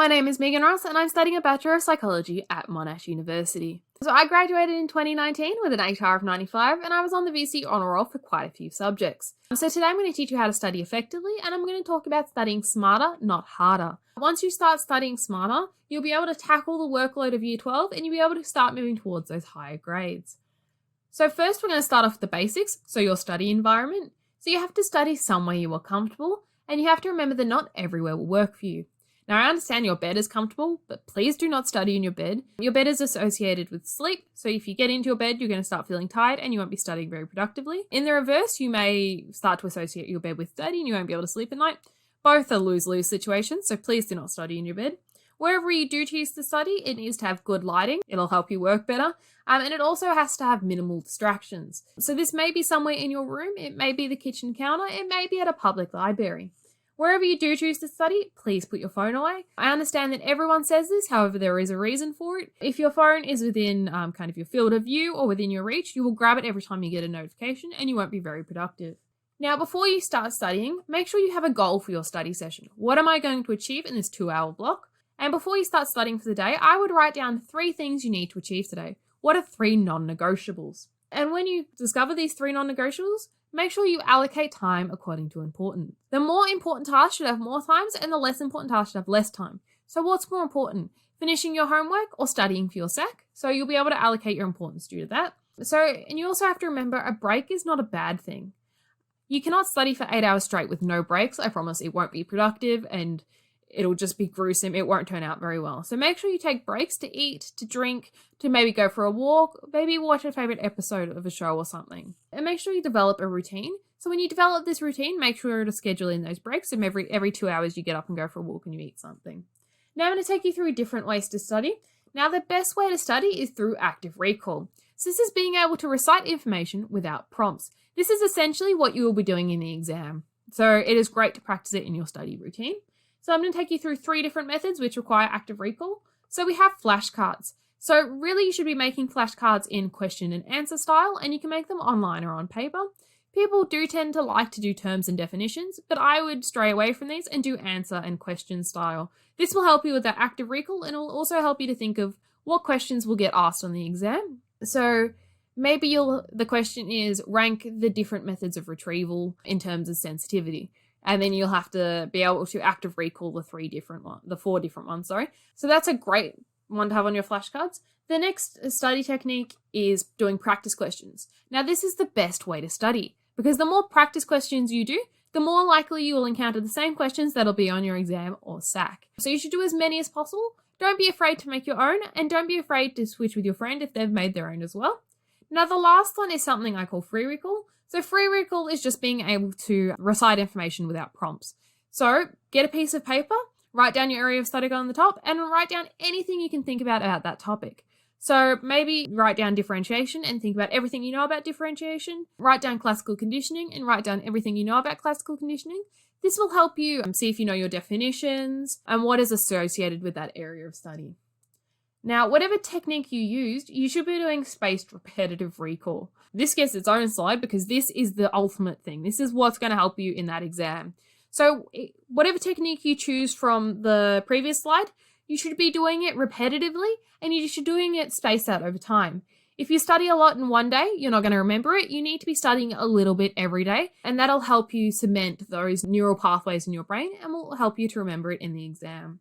My name is Megan Ross and I'm studying a Bachelor of Psychology at Monash University. So I graduated in 2019 with an ATAR of 95 and I was on the VC Honour Roll for quite a few subjects. So today I'm going to teach you how to study effectively and I'm going to talk about studying smarter, not harder. Once you start studying smarter, you'll be able to tackle the workload of Year 12 and you'll be able to start moving towards those higher grades. So first we're going to start off with the basics, so your study environment. So you have to study somewhere you are comfortable and you have to remember that not everywhere will work for you. Now, I understand your bed is comfortable, but please do not study in your bed. Your bed is associated with sleep, so if you get into your bed, you're going to start feeling tired and you won't be studying very productively. In the reverse, you may start to associate your bed with study and you won't be able to sleep at night. Both are lose-lose situations, so please do not study in your bed. Wherever you do choose to study, it needs to have good lighting. It'll help you work better. And it also has to have minimal distractions. So this may be somewhere in your room, it may be the kitchen counter, it may be at a public library. Wherever you do choose to study, please put your phone away. I understand that everyone says this, however, there is a reason for it. If your phone is within kind of your field of view or within your reach, you will grab it every time you get a notification and you won't be very productive. Now, before you start studying, make sure you have a goal for your study session. What am I going to achieve in this 2-hour block? And before you start studying for the day, I would write down 3 things you need to achieve today. What are 3 non-negotiables? And when you discover these 3 non-negotiables, make sure you allocate time according to importance. The more important task should have more times and the less important task should have less time. So what's more important? Finishing your homework or studying for your SAC? So you'll be able to allocate your importance due to that. And you also have to remember a break is not a bad thing. You cannot study for 8 hours straight with no breaks. I promise it won't be productive and it'll just be gruesome. It won't turn out very well. So make sure you take breaks to eat, to drink, to maybe go for a walk, maybe watch a favorite episode of a show or something. And make sure you develop a routine. So when you develop this routine, make sure to schedule in those breaks. And every 2 hours you get up and go for a walk and you eat something. Now I'm going to take you through different ways to study. Now the best way to study is through active recall. So this is being able to recite information without prompts. This is essentially what you will be doing in the exam. So it is great to practice it in your study routine. So I'm going to take you through 3 different methods which require active recall. So we have flashcards. So really you should be making flashcards in question and answer style and you can make them online or on paper. People do tend to like to do terms and definitions, but I would stray away from these and do answer and question style. This will help you with that active recall and it will also help you to think of what questions will get asked on the exam. So maybe the question is rank the different methods of retrieval in terms of sensitivity. And then you'll have to be able to active recall the 4 different ones, sorry. So that's a great one to have on your flashcards. The next study technique is doing practice questions. Now, this is the best way to study because the more practice questions you do, the more likely you will encounter the same questions that'll be on your exam or SAC. So you should do as many as possible. Don't be afraid to make your own and don't be afraid to switch with your friend if they've made their own as well. Now, the last one is something I call free recall. So free recall is just being able to recite information without prompts. So get a piece of paper, write down your area of study on the top, and write down anything you can think about that topic. So maybe write down differentiation and think about everything you know about differentiation. Write down classical conditioning and write down everything you know about classical conditioning. This will help you see if you know your definitions and what is associated with that area of study. Now, whatever technique you used, you should be doing spaced repetitive recall. This gets its own slide because this is the ultimate thing. This is what's going to help you in that exam. So whatever technique you choose from the previous slide, you should be doing it repetitively and you should be doing it spaced out over time. If you study a lot in one day, you're not going to remember it. You need to be studying a little bit every day and that'll help you cement those neural pathways in your brain and will help you to remember it in the exam.